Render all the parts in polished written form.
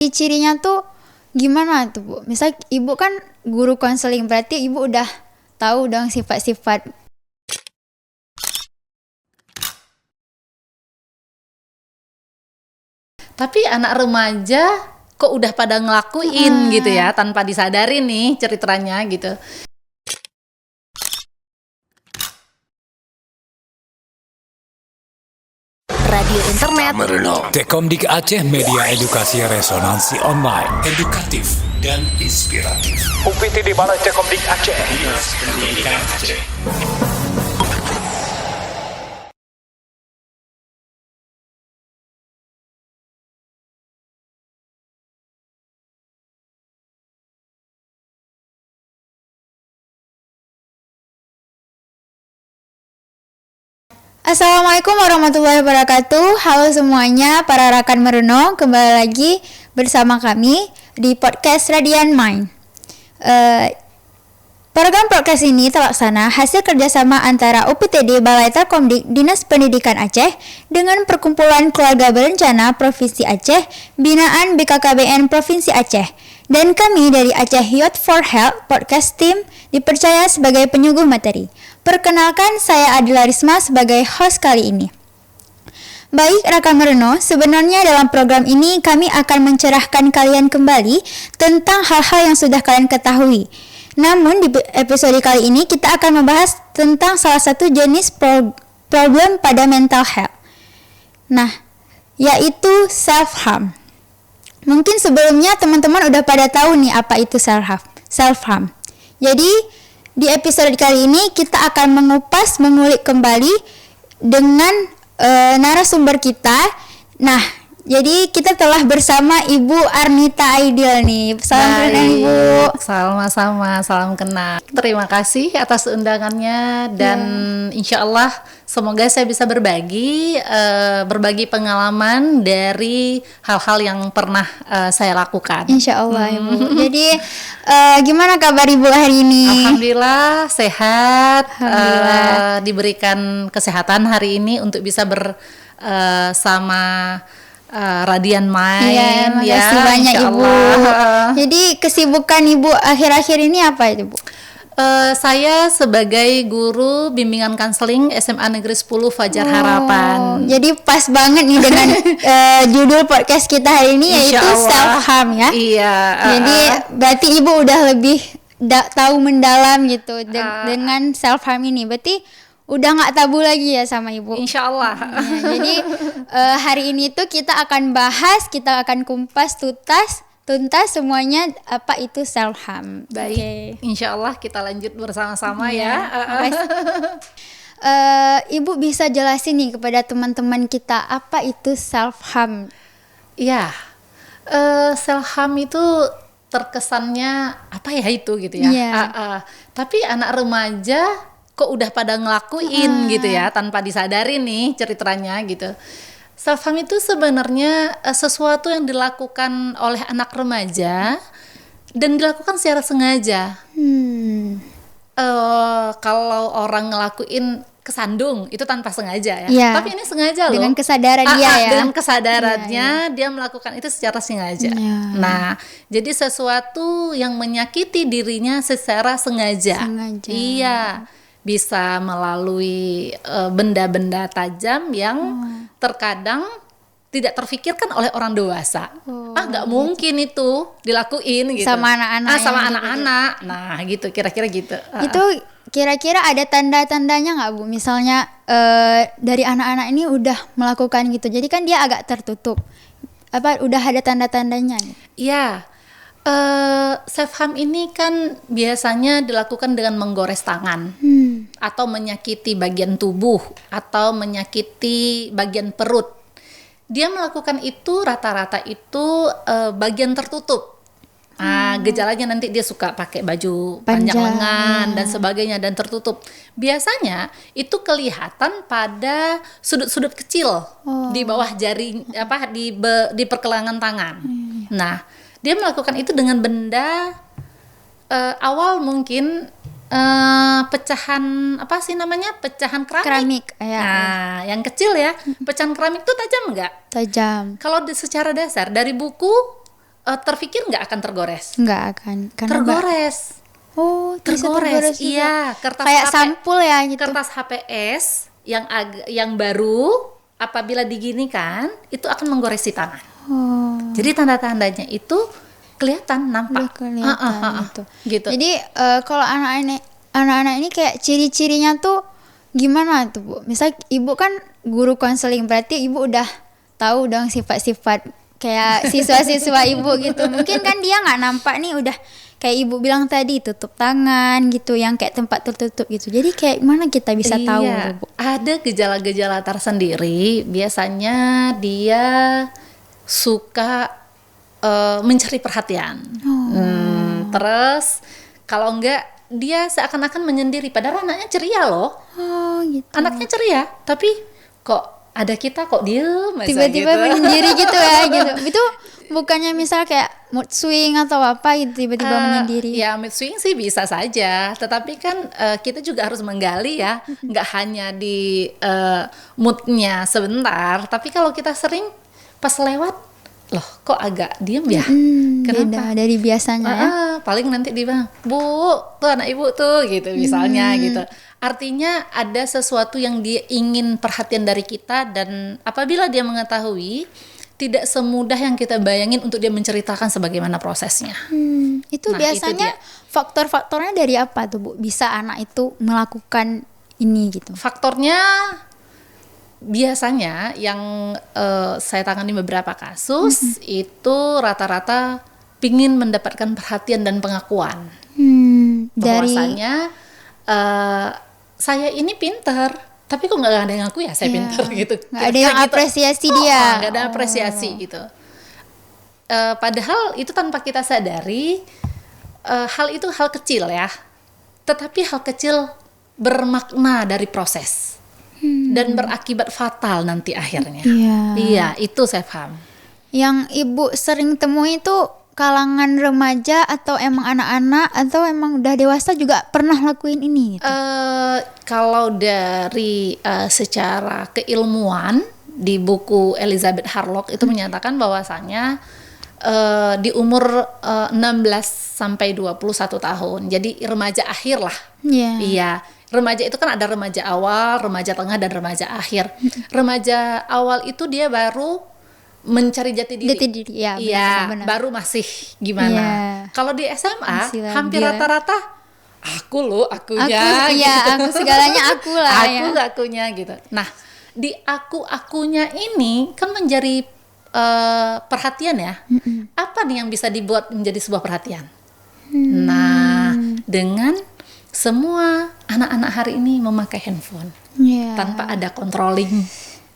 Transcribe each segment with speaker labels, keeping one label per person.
Speaker 1: Cirinya tuh gimana tuh Bu? Misal Ibu kan guru konseling, berarti Ibu udah tahu dong sifat-sifat.
Speaker 2: Tapi anak remaja kok udah pada ngelakuin gitu ya, tanpa disadari nih ceritanya gitu.
Speaker 3: Radio internet
Speaker 4: Tekomdik Aceh Media Edukasi Resonansi Online, edukatif dan inspiratif.
Speaker 5: UPT di Balai Tekomdik Aceh.
Speaker 4: Pendidikan Aceh.
Speaker 1: Assalamualaikum warahmatullahi wabarakatuh. Halo semuanya, para rakan merenung, kembali lagi bersama kami di podcast Radian Mind. Program podcast ini terlaksana hasil kerjasama antara UPTD Balai Telkomdik Dinas Pendidikan Aceh dengan Perkumpulan Keluarga Berencana Provinsi Aceh, binaan BKKBN Provinsi Aceh, dan kami dari Aceh Youth for Health Podcast Team dipercaya sebagai penyuluh materi. Perkenalkan, saya Adila Risma sebagai host kali ini. Baik rekan Mereno, sebenarnya dalam program ini kami akan mencerahkan kalian kembali tentang hal-hal yang sudah kalian ketahui. Namun di episode kali ini kita akan membahas tentang salah satu jenis problem pada mental health. Nah, yaitu self-harm. Mungkin sebelumnya teman-teman udah pada tahu nih apa itu self-harm. Jadi di episode kali ini kita akan mengulik kembali dengan narasumber kita. Nah, jadi kita telah bersama Ibu Arnita Aidil nih. Salam kenal Ibu.
Speaker 2: Sama-sama, salam kenal. Terima kasih atas undangannya dan insya Allah semoga saya bisa berbagi pengalaman dari hal-hal yang pernah saya lakukan.
Speaker 1: Insya Allah Ibu. Jadi gimana kabar Ibu hari ini?
Speaker 2: Alhamdulillah sehat.
Speaker 1: Alhamdulillah.
Speaker 2: Diberikan kesehatan hari ini untuk bisa bersama Radian Mind.
Speaker 1: Iya, makasih banyak Ibu. Jadi kesibukan Ibu akhir-akhir ini apa itu Bu?
Speaker 2: Saya sebagai guru bimbingan konseling SMA Negeri 10 Fajar Harapan.
Speaker 1: Jadi pas banget nih dengan judul podcast kita hari ini yaitu self-harm ya.
Speaker 2: Iya.
Speaker 1: Jadi berarti Ibu udah lebih tahu mendalam gitu dengan self-harm ini. Berarti udah nggak tabu lagi ya sama Ibu.
Speaker 2: Insya Allah.
Speaker 1: Jadi hari ini tuh kita akan bahas, kita akan kumpas tuntas semuanya apa itu self-harm.
Speaker 2: Baik.
Speaker 1: Okay.
Speaker 2: Insya Allah kita lanjut bersama-sama ya.
Speaker 1: Ibu bisa jelasin nih kepada teman-teman kita apa itu self-harm?
Speaker 2: Iya. Self-harm itu terkesannya apa ya itu gitu ya. Tapi anak remaja kok udah pada ngelakuin gitu ya, tanpa disadari nih ceritanya gitu. Self-harm itu sebenarnya sesuatu yang dilakukan oleh anak remaja dan dilakukan secara sengaja. Kalau orang ngelakuin kesandung itu tanpa sengaja ya. Tapi ini sengaja loh.
Speaker 1: Dengan kesadaran dia ya.
Speaker 2: Dengan kesadarannya dia melakukan itu secara sengaja. Nah, jadi sesuatu yang menyakiti dirinya secara sengaja. Iya. Bisa melalui benda-benda tajam yang terkadang tidak terfikirkan oleh orang dewasa. Nggak mungkin itu dilakuin gitu.
Speaker 1: Sama anak-anak.
Speaker 2: Sama anak-anak. Nah, gitu kira-kira gitu.
Speaker 1: Itu kira-kira ada tanda-tandanya nggak Bu? Misalnya dari anak-anak ini udah melakukan gitu. Jadi kan dia agak tertutup. Apa udah ada tanda-tandanya?
Speaker 2: Iya. Self-harm ini kan biasanya dilakukan dengan menggores tangan atau menyakiti bagian tubuh atau menyakiti bagian perut. Dia melakukan itu rata-rata itu bagian tertutup. Gejalanya nanti dia suka pakai baju panjang lengan dan sebagainya dan tertutup. Biasanya itu kelihatan pada sudut-sudut kecil di bawah jari di pergelangan tangan. Nah, dia melakukan itu dengan benda awal mungkin pecahan pecahan keramik. Nah, yang kecil ya. Pecahan keramik itu tajam nggak?
Speaker 1: Tajam.
Speaker 2: Kalau secara dasar dari buku terpikir nggak akan tergores?
Speaker 1: Nggak akan. Karena
Speaker 2: Tergores.
Speaker 1: Oh, bisa
Speaker 2: Tergores.
Speaker 1: juga.
Speaker 2: Iya, kertas
Speaker 1: Kayak
Speaker 2: HP
Speaker 1: sampul ya gitu.
Speaker 2: kertas HPS yang baru apabila diginikan itu akan menggores di tangan.
Speaker 1: Oh,
Speaker 2: Jadi tanda-tandanya itu kelihatan,
Speaker 1: udah
Speaker 2: nampak.
Speaker 1: kelihatan gitu.
Speaker 2: Gitu.
Speaker 1: Jadi kalau anak-anak ini kayak ciri-cirinya tuh gimana tuh Bu? Misal ibu kan guru konseling, berarti ibu udah tahu dong sifat-sifat kayak siswa-siswa ibu gitu. Mungkin kan dia nggak nampak nih, udah kayak ibu bilang tadi tutup tangan gitu, yang kayak tempat tertutup gitu. Jadi kayak mana kita bisa tahu
Speaker 2: Iya,
Speaker 1: Bu?
Speaker 2: ada gejala-gejala tersendiri. Biasanya dia suka mencari perhatian. Terus kalau enggak dia seakan-akan menyendiri. Padahal anaknya ceria loh.
Speaker 1: Oh gitu.
Speaker 2: Anaknya ceria, tapi kok ada kita kok diem aja
Speaker 1: Tiba-tiba
Speaker 2: gitu.
Speaker 1: menyendiri gitu ya gitu. Itu bukannya misal kayak mood swing atau apa gitu, tiba-tiba menyendiri.
Speaker 2: Ya mood swing sih bisa saja, tetapi kan kita juga harus menggali ya, nggak hanya di moodnya sebentar, tapi kalau kita sering pas lewat, loh kok agak diem ya?
Speaker 1: Beda dari biasanya ya.
Speaker 2: Paling nanti dia bilang, Bu, tuh anak ibu tuh gitu misalnya gitu. Artinya ada sesuatu yang dia ingin perhatian dari kita, dan apabila dia mengetahui, tidak semudah yang kita bayangin untuk dia menceritakan sebagaimana prosesnya.
Speaker 1: Itu
Speaker 2: Nah,
Speaker 1: biasanya
Speaker 2: itu dia.
Speaker 1: faktor-faktornya dari apa tuh Bu? Bisa anak itu melakukan ini gitu.
Speaker 2: Faktornya biasanya yang saya tangani beberapa kasus itu rata-rata pingin mendapatkan perhatian dan pengakuan.
Speaker 1: Dari
Speaker 2: Bahwasanya saya ini pinter, tapi kok nggak ada yang ngaku ya saya pinter gitu.
Speaker 1: nggak ada yang
Speaker 2: Kira-kira gitu.
Speaker 1: apresiasi dia.
Speaker 2: Nggak ada apresiasi gitu. Padahal itu tanpa kita sadari, hal itu hal kecil ya. Tetapi hal kecil bermakna dari proses dan berakibat fatal nanti akhirnya.
Speaker 1: Iya.
Speaker 2: Iya, itu saya paham.
Speaker 1: Yang ibu sering temui itu kalangan remaja atau emang anak-anak atau emang udah dewasa juga pernah lakuin ini gitu?
Speaker 2: Kalau dari secara keilmuan di buku Elizabeth Harlock itu menyatakan bahwasanya di umur 16 sampai 21 tahun. Jadi remaja akhir lah.
Speaker 1: Iya.
Speaker 2: Iya. Remaja itu kan ada remaja awal, remaja tengah, dan remaja akhir. Remaja awal itu dia baru mencari jati diri.
Speaker 1: Jati diri, ya,
Speaker 2: Iya,
Speaker 1: benar.
Speaker 2: baru masih gimana.
Speaker 1: Iya.
Speaker 2: Kalau di SMA
Speaker 1: Masih
Speaker 2: hampir
Speaker 1: labil.
Speaker 2: rata-rata aku loh, akunya.
Speaker 1: Aku,
Speaker 2: gitu.
Speaker 1: ya, aku segalanya aku lah
Speaker 2: Aku
Speaker 1: ya.
Speaker 2: akunya gitu. Nah, di aku-akunya ini kan menjadi perhatian ya. Apa nih yang bisa dibuat menjadi sebuah perhatian? Nah, dengan semua anak-anak hari ini memakai handphone
Speaker 1: Iya.
Speaker 2: tanpa ada controlling.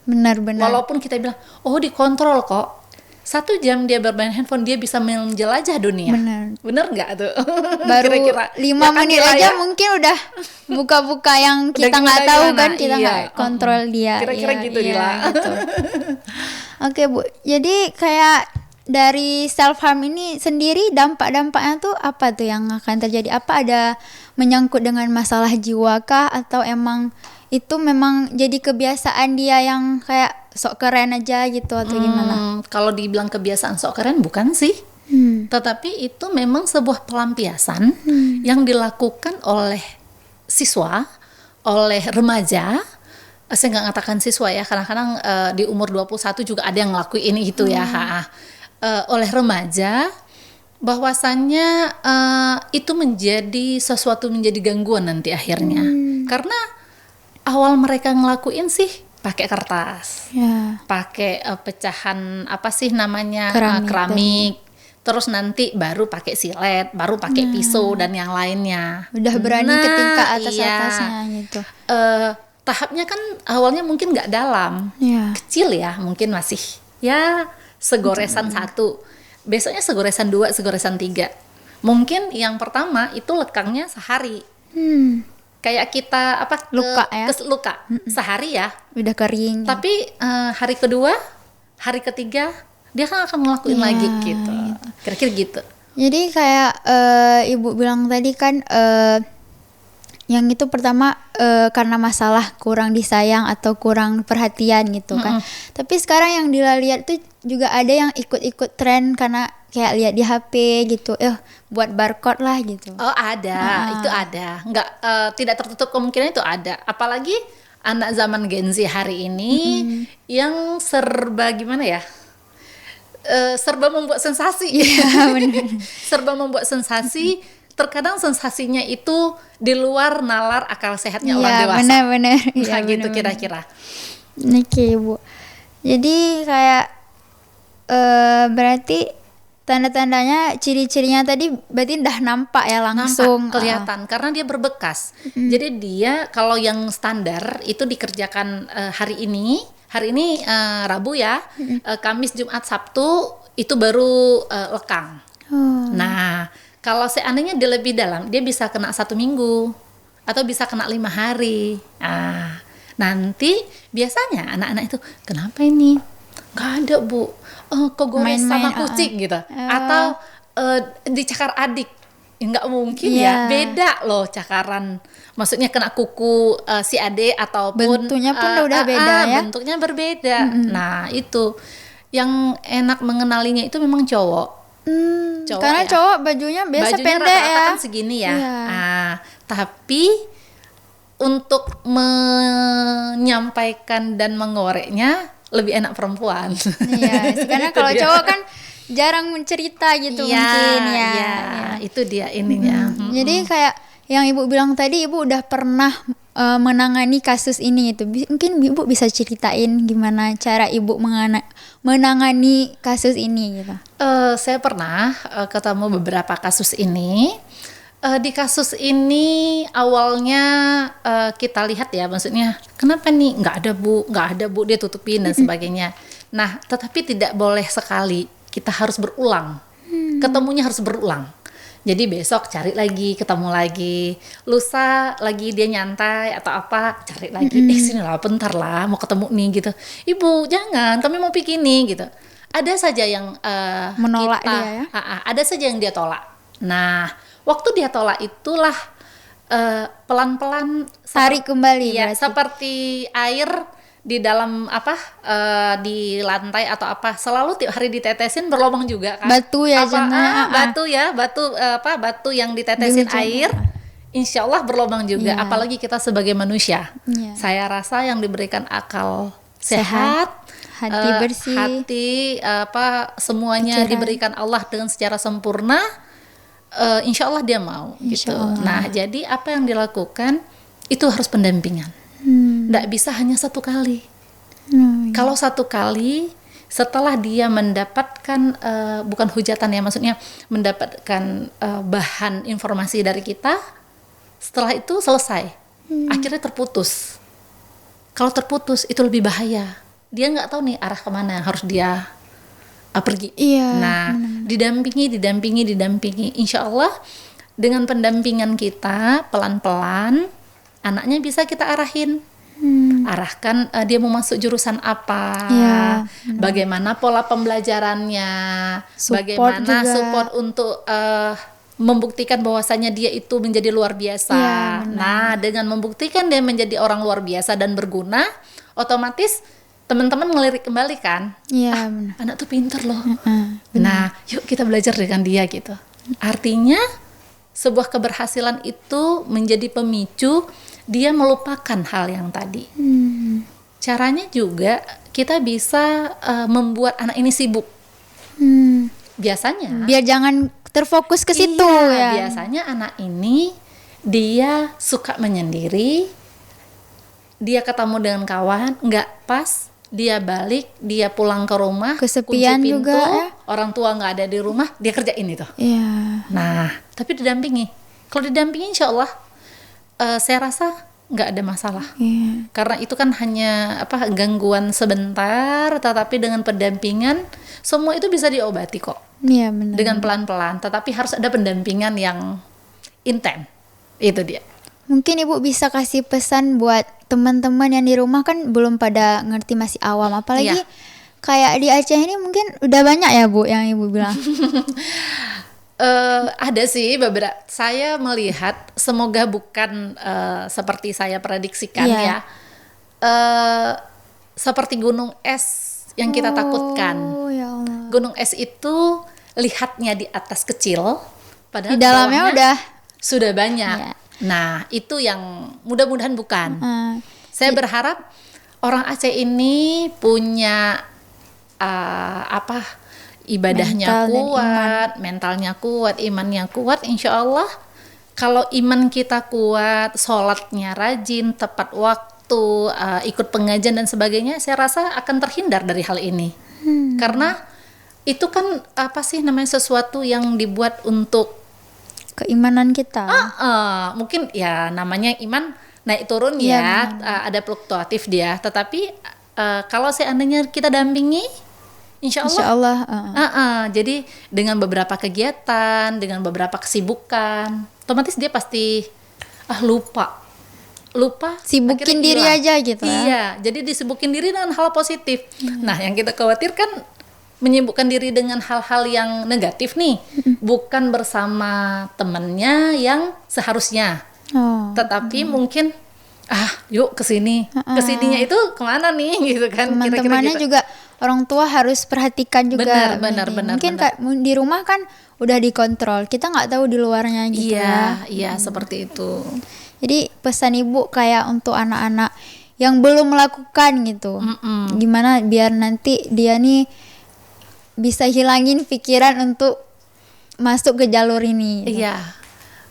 Speaker 1: Benar-benar.
Speaker 2: Walaupun kita bilang, oh dikontrol kok. 1 jam dia bermain handphone, dia bisa menjelajah dunia.
Speaker 1: Benar.
Speaker 2: Bener nggak tuh?
Speaker 1: Baru
Speaker 2: Kira-kira.
Speaker 1: 5
Speaker 2: Ya kan,
Speaker 1: menit
Speaker 2: Kira,
Speaker 1: aja
Speaker 2: ya?
Speaker 1: mungkin udah buka-buka yang
Speaker 2: Udah
Speaker 1: kita nggak
Speaker 2: gimana,
Speaker 1: tahu
Speaker 2: gimana.
Speaker 1: kan, kita
Speaker 2: Iya.
Speaker 1: nggak kontrol dia.
Speaker 2: Kira-kira
Speaker 1: Iya,
Speaker 2: gitu,
Speaker 1: iya,
Speaker 2: Dila.
Speaker 1: gitu. Oke Bu, jadi kayak dari self harm ini sendiri dampak-dampaknya tuh apa tuh yang akan terjadi? Apa ada menyangkut dengan masalah jiwa kah, atau emang itu memang jadi kebiasaan dia yang kayak sok keren aja gitu, atau gimana?
Speaker 2: Kalau dibilang kebiasaan sok keren, bukan sih. Tetapi itu memang sebuah pelampiasan yang dilakukan oleh siswa, oleh remaja. Saya nggak ngatakan siswa ya, kadang-kadang di umur 21 juga ada yang ngelakuin itu ya. Oleh remaja, bahwasannya itu menjadi sesuatu, menjadi gangguan nanti akhirnya. Karena awal mereka ngelakuin sih pakai kertas,
Speaker 1: Ya.
Speaker 2: pakai pecahan apa sih namanya,
Speaker 1: Keramik
Speaker 2: keramik. Terus nanti baru pakai silet, baru pakai pisau dan yang lainnya.
Speaker 1: Udah berani ke tingkat
Speaker 2: Iya.
Speaker 1: atas-atasnya gitu.
Speaker 2: Tahapnya kan awalnya mungkin nggak dalam,
Speaker 1: Ya.
Speaker 2: kecil ya, mungkin masih ya segoresan 1, besoknya segoresan 2, segoresan 3. Mungkin yang pertama itu lekangnya sehari. Kayak kita
Speaker 1: Luka ya?
Speaker 2: luka sehari ya.
Speaker 1: Udah kering.
Speaker 2: Tapi hari kedua, hari ketiga dia kan akan ngelakuin
Speaker 1: Iya,
Speaker 2: lagi gitu. Kira-kira gitu.
Speaker 1: Jadi kayak ibu bilang tadi kan yang itu pertama karena masalah kurang disayang atau kurang perhatian gitu kan. Tapi sekarang yang Dila lihat tuh juga ada yang ikut-ikut tren karena kayak lihat di HP gitu, buat barcode lah gitu.
Speaker 2: Oh ada, itu ada. Nggak, tidak tertutup kemungkinan itu ada. Apalagi anak zaman Gen Z hari ini yang serba gimana ya? Serba membuat sensasi.
Speaker 1: Iya, benar.
Speaker 2: Serba membuat sensasi. Terkadang sensasinya itu di luar nalar akal sehatnya orang
Speaker 1: Iya,
Speaker 2: dewasa.
Speaker 1: benar-benar.
Speaker 2: Nah,
Speaker 1: Iya,
Speaker 2: gitu
Speaker 1: benar-benar.
Speaker 2: kira-kira.
Speaker 1: Oke, Bu. Jadi kayak berarti tanda-tandanya, ciri-cirinya tadi berarti udah nampak ya langsung.
Speaker 2: Nampak, kelihatan karena dia berbekas. Jadi dia kalau yang standar itu dikerjakan hari ini Rabu ya, Kamis, Jumat, Sabtu itu baru lekang.
Speaker 1: Oh.
Speaker 2: Nah, kalau seandainya dia lebih dalam, dia bisa kena 1 minggu atau bisa kena 5 hari. Nah, nanti biasanya anak-anak itu kenapa ini? Gak ada, Bu. Kok gores
Speaker 1: Main-main,
Speaker 2: sama kucing gitu. Atau dicakar adik. Nggak mungkin ya.
Speaker 1: Iya.
Speaker 2: Beda loh cakaran. Maksudnya kena kuku si adik ataupun
Speaker 1: Bentuknya pun udah beda ya.
Speaker 2: bentuknya berbeda. Nah, itu yang enak mengenalinya itu memang cowok. Cowok
Speaker 1: Karena
Speaker 2: ya.
Speaker 1: cowok bajunya biasa
Speaker 2: Bajunya
Speaker 1: pendek
Speaker 2: rata-rata
Speaker 1: ya.
Speaker 2: kan segini ya.
Speaker 1: Iya.
Speaker 2: Tapi untuk menyampaikan dan mengoreknya lebih enak perempuan.
Speaker 1: Iya, karena
Speaker 2: Itu
Speaker 1: kalau
Speaker 2: dia.
Speaker 1: cowok kan jarang mencerita gitu
Speaker 2: Iya,
Speaker 1: mungkin ya.
Speaker 2: iya, itu dia ininya.
Speaker 1: Jadi kayak yang Ibu bilang tadi, Ibu udah pernah menangani kasus ini itu. Mungkin Ibu bisa ceritain gimana cara Ibu menangani kasus ini gitu.
Speaker 2: Saya pernah ketemu beberapa kasus ini. Di kasus ini awalnya kita lihat ya, maksudnya kenapa nih nggak ada bu, dia tutupin dan sebagainya. Nah, tetapi tidak boleh sekali, kita harus berulang, ketemunya harus berulang. Jadi besok cari lagi, ketemu lagi, lusa lagi dia nyantai atau apa, cari lagi, sini lah, bentar lah, mau ketemu nih gitu. Ibu jangan, kami mau begini gitu. Ada saja yang
Speaker 1: Menolak
Speaker 2: kita,
Speaker 1: dia ya?
Speaker 2: ada saja yang dia tolak. Nah, waktu dia tolak itulah pelan-pelan
Speaker 1: Tarik kembali
Speaker 2: ya,
Speaker 1: berarti.
Speaker 2: seperti air di dalam di lantai atau apa, selalu tiap hari ditetesin berlubang juga kan.
Speaker 1: Batu ya, Jana.
Speaker 2: Batu yang ditetesin
Speaker 1: Di hujan.
Speaker 2: air. Insya Allah berlubang juga,
Speaker 1: Iya.
Speaker 2: apalagi kita sebagai manusia.
Speaker 1: Iya.
Speaker 2: Saya rasa yang diberikan akal sehat,
Speaker 1: hati bersih,
Speaker 2: hati semuanya
Speaker 1: pikiran.
Speaker 2: diberikan Allah dengan secara sempurna. Insya Allah dia mau
Speaker 1: Insya
Speaker 2: gitu.
Speaker 1: Allah.
Speaker 2: Nah, jadi apa yang dilakukan itu harus pendampingan. Nggak bisa hanya 1 kali. Kalau 1 kali setelah dia mendapatkan bukan hujatan ya, maksudnya mendapatkan bahan informasi dari kita, setelah itu selesai, akhirnya terputus. Kalau terputus itu lebih bahaya. Dia nggak tahu nih arah kemana harus dia pergi.
Speaker 1: Iya,
Speaker 2: Nah, didampingi. Insya Allah dengan pendampingan kita pelan-pelan, anaknya bisa kita arahin. Arahkan dia mau masuk jurusan apa,
Speaker 1: Iya,
Speaker 2: bagaimana pola pembelajarannya,
Speaker 1: Support
Speaker 2: bagaimana
Speaker 1: juga.
Speaker 2: support untuk membuktikan bahwasanya dia itu menjadi luar biasa.
Speaker 1: Iya, benar.
Speaker 2: Nah, dengan membuktikan dia menjadi orang luar biasa dan berguna, otomatis teman-teman ngelirik kembali kan,
Speaker 1: Iya, benar.
Speaker 2: anak tuh pinter loh. Nah, yuk kita belajar dengan dia gitu. Artinya sebuah keberhasilan itu menjadi pemicu dia melupakan hal yang tadi. Caranya juga kita bisa membuat anak ini sibuk. Biasanya
Speaker 1: Biar jangan terfokus ke situ
Speaker 2: iya,
Speaker 1: ya.
Speaker 2: biasanya anak ini dia suka menyendiri, dia ketemu dengan kawan nggak pas, dia balik, dia pulang ke rumah,
Speaker 1: Kesepian
Speaker 2: kunci pintu,
Speaker 1: juga ya.
Speaker 2: orang tua nggak ada di rumah, dia kerjain itu.
Speaker 1: Iya.
Speaker 2: Nah, tapi didampingi. Kalau didampingi, insya Allah, saya rasa nggak ada masalah.
Speaker 1: Iya.
Speaker 2: Karena itu kan hanya gangguan sebentar, tetapi dengan pendampingan semua itu bisa diobati kok.
Speaker 1: Iya, benar.
Speaker 2: Dengan pelan-pelan, tetapi harus ada pendampingan yang intens. Itu dia.
Speaker 1: Mungkin Ibu bisa kasih pesan buat teman-teman yang di rumah, kan belum pada ngerti, masih awam. Apalagi
Speaker 2: Iya.
Speaker 1: kayak di Aceh ini mungkin udah banyak ya Bu yang Ibu bilang.
Speaker 2: Ada sih beberapa. Saya melihat semoga bukan seperti saya prediksikan
Speaker 1: Iya.
Speaker 2: ya. Seperti gunung es yang kita takutkan.
Speaker 1: Oh ya Allah.
Speaker 2: Gunung es itu lihatnya di atas kecil, padahal
Speaker 1: Di dalamnya
Speaker 2: bawahnya
Speaker 1: udah
Speaker 2: sudah banyak.
Speaker 1: Iya.
Speaker 2: Nah, itu yang mudah-mudahan bukan.
Speaker 1: eh,
Speaker 2: Saya berharap orang Aceh ini punya ibadahnya
Speaker 1: Mental dan
Speaker 2: kuat, mentalnya kuat, imannya kuat. Insya Allah, kalau iman kita kuat, sholatnya rajin, tepat waktu, ikut pengajian dan sebagainya, saya rasa akan terhindar dari hal ini. Karena itu kan namanya sesuatu yang dibuat untuk
Speaker 1: keimanan kita.
Speaker 2: mungkin ya namanya iman naik turun
Speaker 1: Iya,
Speaker 2: ya, ada fluktuatif dia. Tetapi kalau seandainya kita dampingi, insya
Speaker 1: Insya
Speaker 2: Allah.
Speaker 1: Allah.
Speaker 2: Jadi dengan beberapa kegiatan, dengan beberapa kesibukan, otomatis dia pasti lupa,
Speaker 1: Sibukin
Speaker 2: akhirnya
Speaker 1: diri
Speaker 2: hilang.
Speaker 1: aja gitu ya.
Speaker 2: Iya, jadi disibukin diri dengan hal positif. Nah, yang kita khawatirkan menyibukkan diri dengan hal-hal yang negatif nih, bukan bersama temennya yang seharusnya,
Speaker 1: Oh.
Speaker 2: tetapi mungkin yuk kesini, kesininya itu kemana nih gitu kan? Kira-kira
Speaker 1: Teman-temannya
Speaker 2: gitu.
Speaker 1: juga orang tua harus perhatikan juga.
Speaker 2: Benar,
Speaker 1: berarti.
Speaker 2: benar,
Speaker 1: Mungkin
Speaker 2: benar.
Speaker 1: di rumah kan udah dikontrol. Kita nggak tahu di luarnya gitu ya.
Speaker 2: Iya, seperti itu.
Speaker 1: Jadi pesan ibu kayak untuk anak-anak yang belum melakukan gitu. Gimana biar nanti dia nih bisa hilangin pikiran untuk masuk ke jalur ini. Gitu.
Speaker 2: Iya.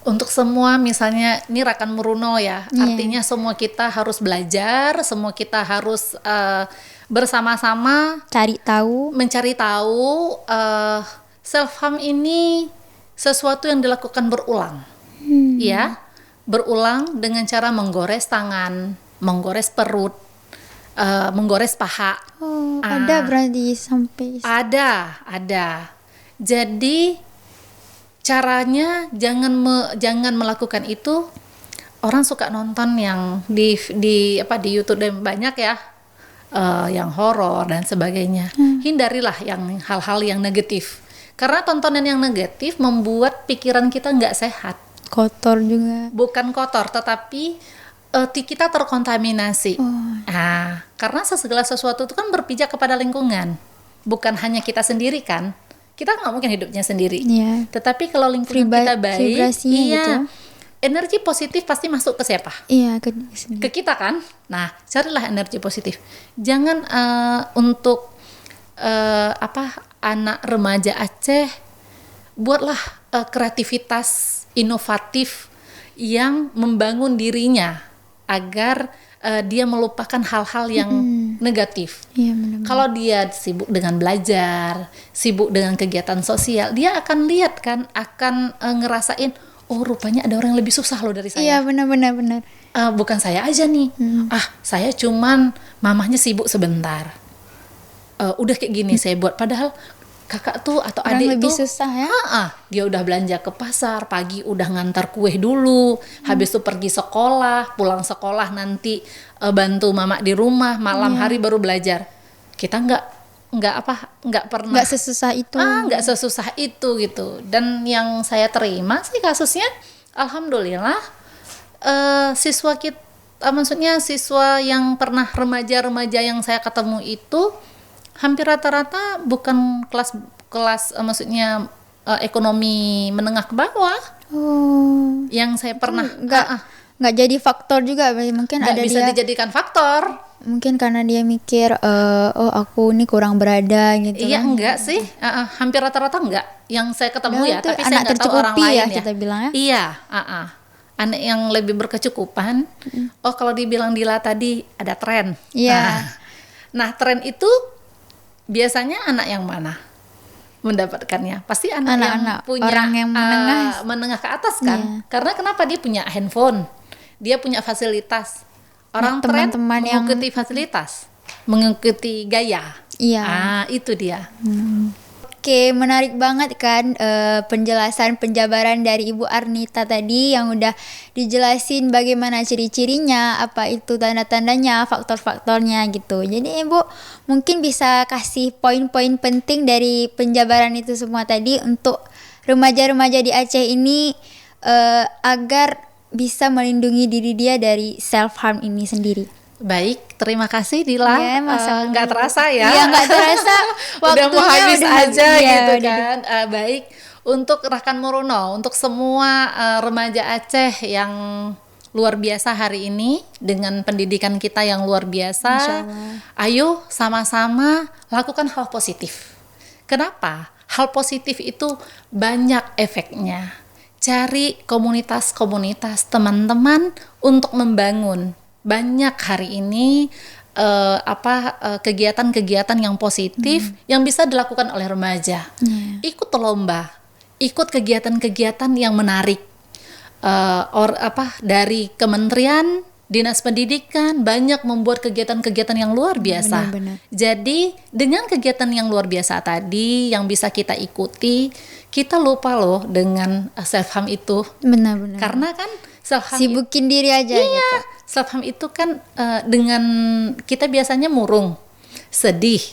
Speaker 2: Untuk semua misalnya ini Rakan Meruno ya,
Speaker 1: Iya.
Speaker 2: artinya semua kita harus belajar, semua kita harus bersama-sama
Speaker 1: Cari tahu.
Speaker 2: mencari tahu. Self harm ini sesuatu yang dilakukan berulang, ya, berulang dengan cara menggores tangan, menggores perut, menggores paha.
Speaker 1: Oh, ada berarti sampai
Speaker 2: Ada. Jadi caranya jangan melakukan itu. Orang suka nonton yang di YouTube dan banyak ya, yang horor dan sebagainya. Hindarilah yang hal-hal yang negatif. Karena tontonan yang negatif membuat pikiran kita nggak sehat.
Speaker 1: kotor juga.
Speaker 2: Bukan kotor, tetapi kita terkontaminasi. Karena segala sesuatu itu kan berpijak kepada lingkungan, bukan hanya kita sendiri kan. Kita nggak mungkin hidupnya sendiri.
Speaker 1: Iya.
Speaker 2: Tetapi kalau lingkungan kita baik,
Speaker 1: vibrasinya gitu.
Speaker 2: energi positif pasti masuk ke siapa?
Speaker 1: Iya,
Speaker 2: Ke kita kan. Nah, carilah energi positif. Jangan untuk anak remaja Aceh, buatlah kreativitas inovatif yang membangun dirinya agar dia melupakan hal-hal yang negatif.
Speaker 1: Iya, benar.
Speaker 2: Kalau dia sibuk dengan belajar, sibuk dengan kegiatan sosial, dia akan lihat kan, akan ngerasain, oh rupanya ada orang yang lebih susah loh dari saya.
Speaker 1: Iya, benar.
Speaker 2: Bukan saya aja nih. Saya cuman mamahnya sibuk sebentar. Udah kayak gini saya buat, padahal kakak tuh atau
Speaker 1: Orang
Speaker 2: adik
Speaker 1: lebih
Speaker 2: tuh
Speaker 1: susah ya.
Speaker 2: dia udah belanja ke pasar, pagi udah ngantar kue dulu, habis itu pergi sekolah, pulang sekolah nanti bantu mama di rumah, malam hari baru belajar. Kita nggak pernah
Speaker 1: Nggak sesusah itu.
Speaker 2: nggak sesusah itu gitu. Dan yang saya terima sih kasusnya, alhamdulillah siswa yang pernah remaja yang saya ketemu itu hampir rata-rata bukan kelas ekonomi menengah ke bawah.
Speaker 1: Oh,
Speaker 2: Yang saya pernah
Speaker 1: nggak jadi faktor juga, mungkin
Speaker 2: nggak
Speaker 1: ada
Speaker 2: bisa
Speaker 1: dia.
Speaker 2: dijadikan faktor.
Speaker 1: Mungkin karena dia mikir, oh aku ini kurang berada gitu.
Speaker 2: Iya,
Speaker 1: kan.
Speaker 2: enggak sih. Hampir rata-rata enggak. Yang saya ketemu
Speaker 1: Padahal
Speaker 2: ya,
Speaker 1: itu
Speaker 2: tapi saya
Speaker 1: anak
Speaker 2: nggak tahu orang
Speaker 1: tercukupi
Speaker 2: lain
Speaker 1: ya,
Speaker 2: ya.
Speaker 1: kita bilang ya.
Speaker 2: Iya, anak yang lebih berkecukupan. Oh, kalau dibilang Dila tadi ada tren.
Speaker 1: Iya.
Speaker 2: Nah, tren itu biasanya anak yang mana mendapatkannya? Pasti anak yang
Speaker 1: Anak-anak,
Speaker 2: punya
Speaker 1: orang yang
Speaker 2: menengah ke atas kan.
Speaker 1: Iya.
Speaker 2: Karena kenapa? Dia punya handphone, dia punya fasilitas. Orang tren
Speaker 1: teman-teman yang-
Speaker 2: mengikuti fasilitas, mengikuti gaya.
Speaker 1: Iya.
Speaker 2: Itu dia.
Speaker 1: Oke, menarik banget kan penjelasan penjabaran dari Ibu Arnita tadi yang udah dijelasin bagaimana ciri-cirinya, apa itu tanda-tandanya, faktor-faktornya gitu. Jadi Ibu mungkin bisa kasih poin-poin penting dari penjabaran itu semua tadi untuk remaja-remaja di Aceh ini agar bisa melindungi diri dia dari self harm ini sendiri.
Speaker 2: Baik, terima kasih Dila.
Speaker 1: Iya, masa
Speaker 2: Nggak terasa ya?
Speaker 1: Iya, nggak terasa.
Speaker 2: Udah mau
Speaker 1: Waktunya
Speaker 2: habis
Speaker 1: udah
Speaker 2: aja
Speaker 1: iya,
Speaker 2: gitu
Speaker 1: udah
Speaker 2: kan. Baik, untuk rekan Muruno, untuk semua remaja Aceh yang luar biasa hari ini dengan pendidikan kita yang luar biasa, ayo sama-sama lakukan hal positif. Kenapa? Hal positif itu banyak efeknya. Cari komunitas-komunitas teman-teman untuk membangun. Banyak hari ini kegiatan-kegiatan yang positif yang bisa dilakukan oleh remaja. Ikut lomba, ikut kegiatan-kegiatan yang menarik. Dari kementerian, dinas pendidikan banyak membuat kegiatan-kegiatan yang luar biasa.
Speaker 1: Benar-benar.
Speaker 2: Jadi dengan kegiatan yang luar biasa tadi yang bisa kita ikuti, kita lupa loh dengan self harm itu.
Speaker 1: Benar-benar.
Speaker 2: Karena kan self harm
Speaker 1: Sibukin diri aja gitu.
Speaker 2: self harm itu kan dengan kita biasanya murung, sedih,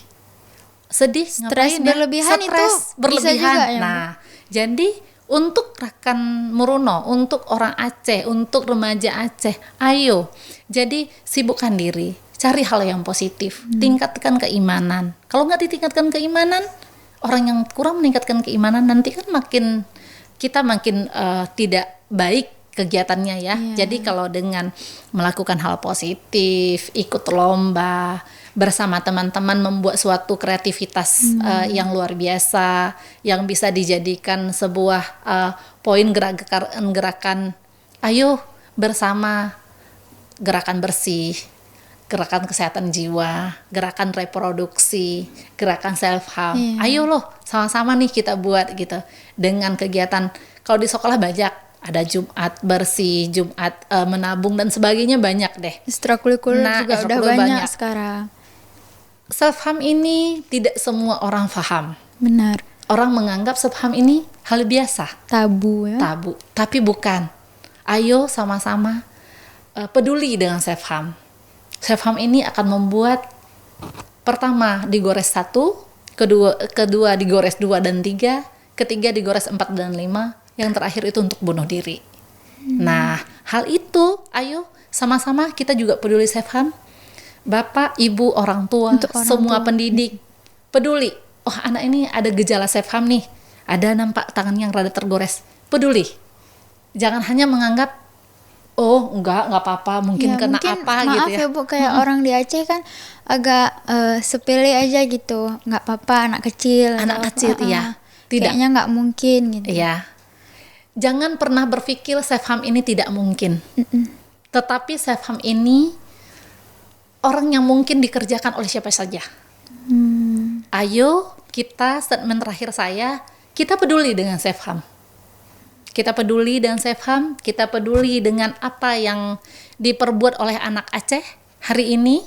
Speaker 1: Stres
Speaker 2: ngapain ya?
Speaker 1: berlebihan itu
Speaker 2: Stres
Speaker 1: bisa
Speaker 2: berlebihan.
Speaker 1: juga ya,
Speaker 2: Nah, jadi untuk rekan Muruno, untuk orang Aceh, untuk remaja Aceh, ayo. Jadi sibukkan diri, cari hal yang positif, tingkatkan keimanan. Kalau nggak ditingkatkan keimanan, orang yang kurang meningkatkan keimanan nanti kan makin tidak baik kegiatannya ya. Jadi kalau dengan melakukan hal positif, ikut lomba, bersama teman-teman membuat suatu kreativitas yang luar biasa, yang bisa dijadikan sebuah poin gerakan, ayo bersama, gerakan bersih, gerakan kesehatan jiwa, gerakan reproduksi, gerakan self harm. Ayo loh sama-sama nih kita buat gitu. Dengan kegiatan, kalau di sekolah banyak, ada Jumat bersih, Jumat menabung dan sebagainya, banyak deh.
Speaker 1: Ekstrakurikuler juga udah
Speaker 2: ekstrakurikuler
Speaker 1: banyak sekarang.
Speaker 2: Self harm ini tidak semua orang paham.
Speaker 1: Benar.
Speaker 2: Orang menganggap self harm ini hal biasa,
Speaker 1: Tabu ya.
Speaker 2: tabu, tapi bukan. Ayo sama-sama peduli dengan self harm. Self harm ini akan membuat pertama digores 1, kedua digores 2 dan 3, ketiga digores 4 dan 5, yang terakhir itu untuk bunuh diri. Nah, hal itu ayo sama-sama kita juga peduli self harm. Bapak, ibu, orang tua,
Speaker 1: Untuk orang
Speaker 2: semua
Speaker 1: tua.
Speaker 2: pendidik peduli. Oh, anak ini ada gejala self harm nih. Ada nampak tangan yang rada tergores. Peduli. Jangan hanya menganggap oh, enggak apa-apa, mungkin kena
Speaker 1: mungkin,
Speaker 2: apa
Speaker 1: maaf
Speaker 2: gitu ya.
Speaker 1: ya Bu, kayak orang di Aceh kan agak sepele aja gitu. Nggak apa-apa, anak kecil.
Speaker 2: Anak
Speaker 1: atau
Speaker 2: kecil,
Speaker 1: apa.
Speaker 2: iya. Tidak.
Speaker 1: Kayaknya nggak mungkin gitu.
Speaker 2: Iya. Jangan pernah berpikir self harm ini tidak mungkin. Tetapi self harm ini orang yang mungkin dikerjakan oleh siapa saja. Ayo kita, statement terakhir saya, kita peduli dengan self harm. Kita peduli dengan self harm, kita peduli dengan apa yang diperbuat oleh anak Aceh hari ini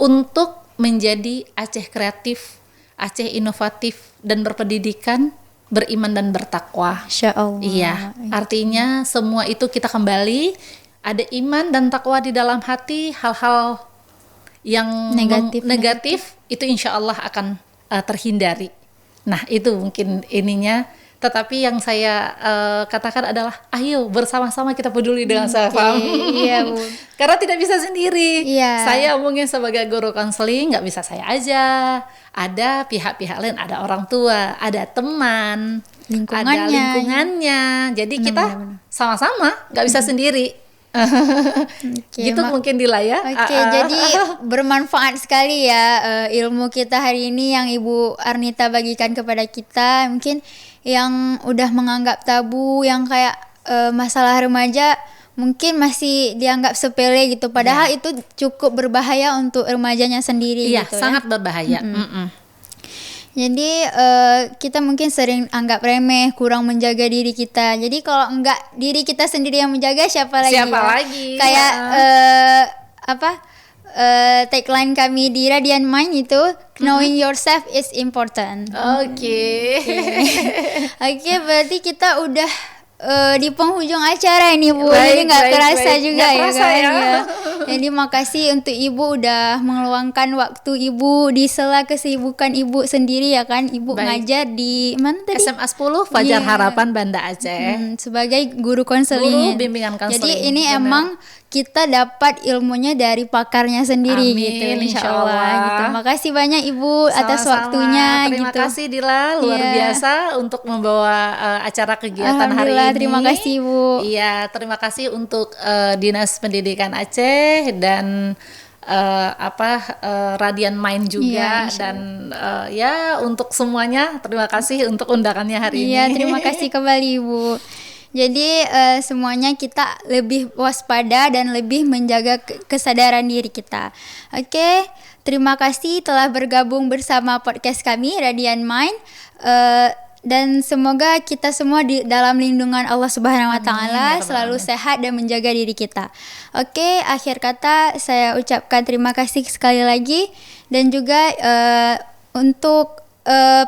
Speaker 2: untuk menjadi Aceh kreatif, Aceh inovatif dan berpendidikan, beriman dan bertakwa.
Speaker 1: Insya Allah.
Speaker 2: Iya, artinya semua itu kita kembali ada iman dan takwa di dalam hati, hal-hal yang negatif itu insya Allah akan terhindari. Nah, itu mungkin ininya. Tetapi yang saya katakan adalah ayo bersama-sama kita peduli dengan self harm.
Speaker 1: Iya, Bu.
Speaker 2: Karena tidak bisa sendiri.
Speaker 1: Iya.
Speaker 2: Saya mungkin sebagai guru konseling nggak bisa saya aja. Ada pihak-pihak lain, ada orang tua, ada teman,
Speaker 1: Lingkungannya.
Speaker 2: ada lingkungannya. Jadi kita sama-sama nggak bisa sendiri.
Speaker 1: Oke,
Speaker 2: Gitu mungkin Dila ya.
Speaker 1: Oke, jadi bermanfaat sekali ya ilmu kita hari ini yang Ibu Arnita bagikan kepada kita. Mungkin yang udah menganggap tabu, yang kayak masalah remaja mungkin masih dianggap sepele gitu. Padahal itu cukup berbahaya untuk remajanya sendiri
Speaker 2: Iya,
Speaker 1: gitu
Speaker 2: sangat
Speaker 1: ya.
Speaker 2: berbahaya.
Speaker 1: Jadi kita mungkin sering anggap remeh, kurang menjaga diri kita. Jadi kalau enggak diri kita sendiri yang menjaga, siapa lagi?
Speaker 2: Siapa
Speaker 1: ya?
Speaker 2: lagi?
Speaker 1: Kayak tagline kami di Radiant Mind itu, knowing yourself is important.
Speaker 2: Oke.
Speaker 1: Oke, berarti kita udah di penghujung acara ini Bu.
Speaker 2: Baik,
Speaker 1: Jadi nggak
Speaker 2: baik,
Speaker 1: kerasa
Speaker 2: baik.
Speaker 1: juga
Speaker 2: Nggak
Speaker 1: ya
Speaker 2: kerasa
Speaker 1: kan?
Speaker 2: ya.
Speaker 1: Ya. Jadi makasih untuk Ibu udah meluangkan waktu Ibu di sela kesibukan Ibu sendiri ya kan. Ibu
Speaker 2: Baik.
Speaker 1: ngajar di mana tadi?
Speaker 2: SMA 10 Fajar
Speaker 1: Iya.
Speaker 2: Harapan Banda Aceh.
Speaker 1: Sebagai guru konseling.
Speaker 2: Guru bimbingan konseling.
Speaker 1: Jadi ini
Speaker 2: Benar.
Speaker 1: emang kita dapat ilmunya dari pakarnya sendiri
Speaker 2: Amin,
Speaker 1: gitu,
Speaker 2: insya
Speaker 1: insya Allah.
Speaker 2: Allah.
Speaker 1: Gitu. Makasih banyak Ibu atas
Speaker 2: Sama-sama.
Speaker 1: waktunya.
Speaker 2: Terima
Speaker 1: gitu.
Speaker 2: kasih Dila, luar
Speaker 1: Iya.
Speaker 2: biasa untuk membawa acara kegiatan hari
Speaker 1: Alhamdulillah,
Speaker 2: ini.
Speaker 1: terima kasih, Bu.
Speaker 2: Iya, terima kasih untuk Dinas Pendidikan Aceh dan Radian Mind juga
Speaker 1: Iya, insya
Speaker 2: dan ya untuk semuanya terima kasih untuk undangannya hari ini.
Speaker 1: Iya, terima kasih kembali Ibu. Jadi semuanya kita lebih waspada dan lebih menjaga kesadaran diri kita. Oke, terima kasih telah bergabung bersama podcast kami Radian Mind. Dan semoga kita semua di dalam lindungan Allah Subhanahu wa taala selalu sehat dan menjaga diri kita. Oke, akhir kata saya ucapkan terima kasih sekali lagi dan juga untuk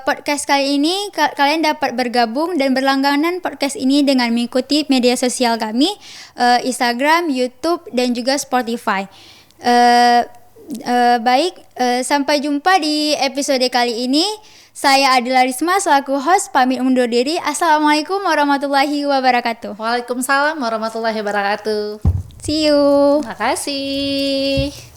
Speaker 1: podcast kali ini kalian dapat bergabung dan berlangganan podcast ini dengan mengikuti media sosial kami, Instagram, YouTube dan juga Spotify. Baik, sampai jumpa di episode kali ini. Saya Adila Risma selaku host pamit undur diri. Assalamualaikum warahmatullahi wabarakatuh.
Speaker 2: Waalaikumsalam warahmatullahi wabarakatuh.
Speaker 1: See you.
Speaker 2: Terima kasih.